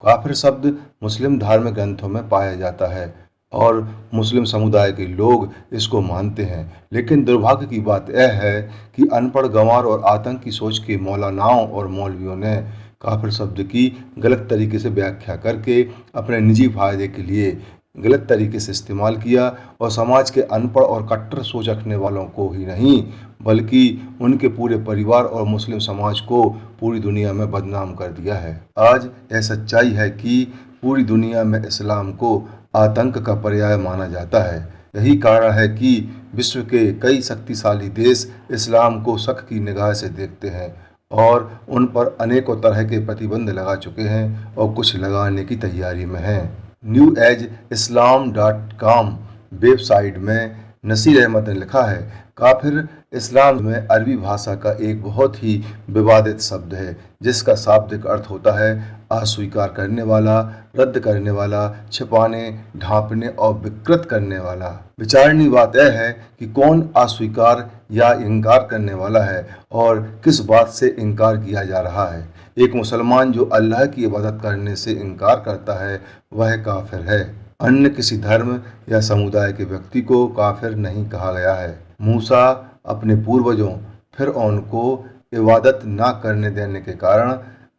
काफिर शब्द मुस्लिम धार्मिक ग्रंथों में पाया जाता है और मुस्लिम समुदाय के लोग इसको मानते हैं। लेकिन दुर्भाग्य की बात यह है कि अनपढ़, गंवार और आतंकी सोच के मौलानाओं और मौलवियों ने काफिर शब्द की गलत तरीके से व्याख्या करके अपने निजी फायदे के लिए गलत तरीके से इस्तेमाल किया और समाज के अनपढ़ और कट्टर सोच रखने वालों को ही नहीं बल्कि उनके पूरे परिवार और मुस्लिम समाज को पूरी दुनिया में बदनाम कर दिया है। आज यह सच्चाई है कि पूरी दुनिया में इस्लाम को आतंक का पर्याय माना जाता है। यही कारण है कि विश्व के कई शक्तिशाली देश इस्लाम को शक की निगाह से देखते हैं और उन पर अनेकों तरह के प्रतिबंध लगा चुके हैं और कुछ लगाने की तैयारी में हैं। newedgeislam.com वेबसाइट में नसीर अहमद ने लिखा है, काफिर इस्लाम में अरबी भाषा का एक बहुत ही विवादित शब्द है जिसका शाब्दिक अर्थ होता है अस्वीकार करने वाला, रद्द करने वाला, छिपाने, ढांपने और विकृत करने वाला। विचारनीय बात यह है कि कौन अस्वीकार या इनकार करने वाला है और किस बात से इनकार किया जा रहा है। एक मुसलमान जो अल्लाह की इबादत करने से इनकार करता है वह काफिर है। अन्य किसी धर्म या समुदाय के व्यक्ति को काफिर नहीं कहा गया है। मूसा अपने पूर्वजों फिरऔन को इबादत न करने देने के कारण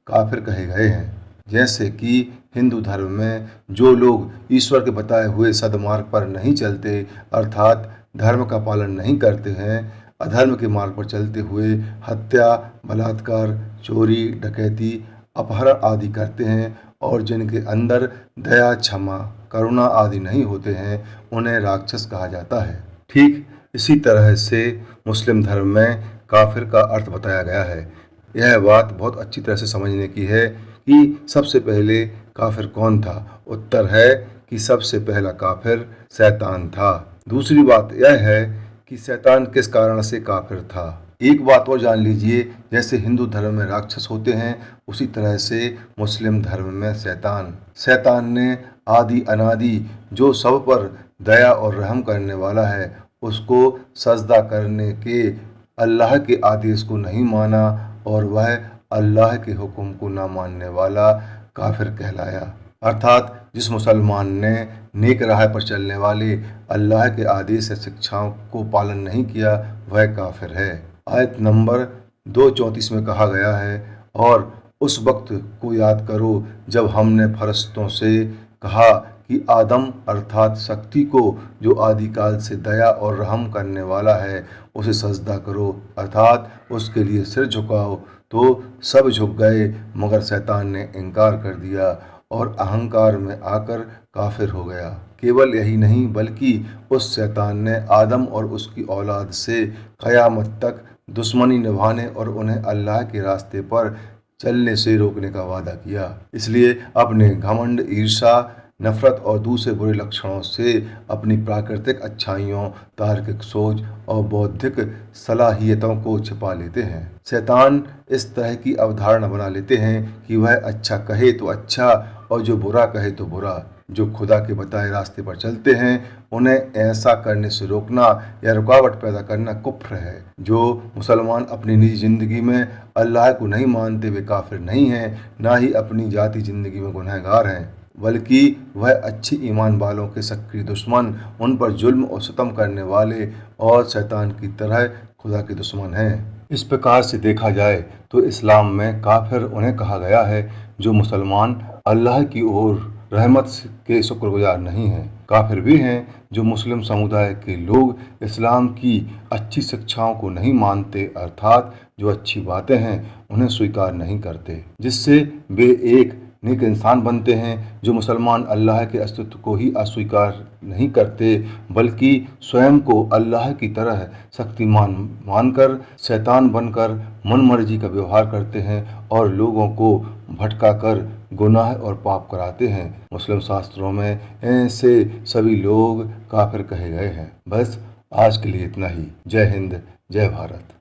काफिर कहे गए हैं। जैसे कि हिंदू धर्म में जो लोग ईश्वर के बताए हुए सद्मार्ग पर नहीं चलते अर्थात धर्म का पालन नहीं करते हैं, अधर्म के मार्ग पर चलते हुए हत्या, बलात्कार, चोरी, डकैती, अपहरण आदि करते हैं और जिनके अंदर दया, क्षमा, करुणा आदि नहीं होते हैं, उन्हें राक्षस कहा जाता है। ठीक इसी तरह से मुस्लिम धर्म में काफिर का अर्थ बताया गया है। यह बात बहुत अच्छी तरह से समझने की है कि सबसे पहले काफिर कौन था। उत्तर है कि सबसे पहला काफिर शैतान था। दूसरी बात यह है कि शैतान किस कारण से काफिर था। एक बात और जान लीजिए, जैसे हिंदू धर्म में राक्षस होते हैं उसी तरह से मुस्लिम धर्म में शैतान ने आदि अनादि जो सब पर दया और रहम करने वाला है उसको सजदा करने के अल्लाह के आदेश को नहीं माना और वह अल्लाह के हुक्म को ना मानने वाला काफिर कहलाया। अर्थात जिस मुसलमान ने नेक राह पर चलने वाले अल्लाह के आदेश या शिक्षाओं को पालन नहीं किया वह काफिर है। आयत नंबर 234 में कहा गया है, और उस वक्त को याद करो जब हमने फरिश्तों से कहा कि आदम अर्थात शक्ति को जो आदिकाल से दया और रहम करने वाला है उसे सजदा करो अर्थात उसके लिए सिर झुकाओ, तो सब झुक गए मगर शैतान ने इनकार कर दिया और अहंकार में आकर काफिर हो गया। केवल यही नहीं बल्कि उस शैतान ने आदम और उसकी औलाद से क़यामत तक दुश्मनी निभाने और उन्हें अल्लाह के रास्ते पर चलने से रोकने का वादा किया। इसलिए अपने घमंड, ईर्ष्या, नफरत और दूसरे बुरे लक्षणों से अपनी प्राकृतिक अच्छाइयों, तार्किक सोच और बौद्धिक सलाहियतों को छिपा लेते हैं। शैतान इस तरह की अवधारणा बना लेते हैं कि वह अच्छा कहे तो अच्छा और जो बुरा कहे तो बुरा। जो खुदा के बताए रास्ते पर चलते हैं उन्हें ऐसा करने से रोकना या रुकावट पैदा करना कुफ्र है। जो मुसलमान अपनी निजी जिंदगी में अल्लाह को नहीं मानते वे काफिर नहीं हैं, ना ही अपनी जाती जिंदगी में गुनहगार हैं, बल्कि वह अच्छे ईमान वालों के सक्रिय दुश्मन, उन पर जुल्म और सितम करने वाले और शैतान की तरह खुदा के दुश्मन हैं। इस प्रकार से देखा जाए तो इस्लाम में काफिर उन्हें कहा गया है जो मुसलमान अल्लाह की ओर रहमत के शुक्रगुजार नहीं हैं। काफिर वे हैं जो मुस्लिम समुदाय के लोग इस्लाम की अच्छी शिक्षाओं को नहीं मानते अर्थात जो अच्छी बातें हैं उन्हें स्वीकार नहीं करते, जिससे वे एक नेक इंसान बनते हैं। जो मुसलमान अल्लाह के अस्तित्व को ही अस्वीकार नहीं करते बल्कि स्वयं को अल्लाह की तरह शक्तिमान मानकर शैतान बनकर मनमर्जी का व्यवहार करते हैं और लोगों को भटकाकर गुनाह और पाप कराते हैं। मुस्लिम शास्त्रों में ऐसे सभी लोग काफिर कहे गए हैं। बस आज के लिए इतना ही। जय हिंद, जय भारत।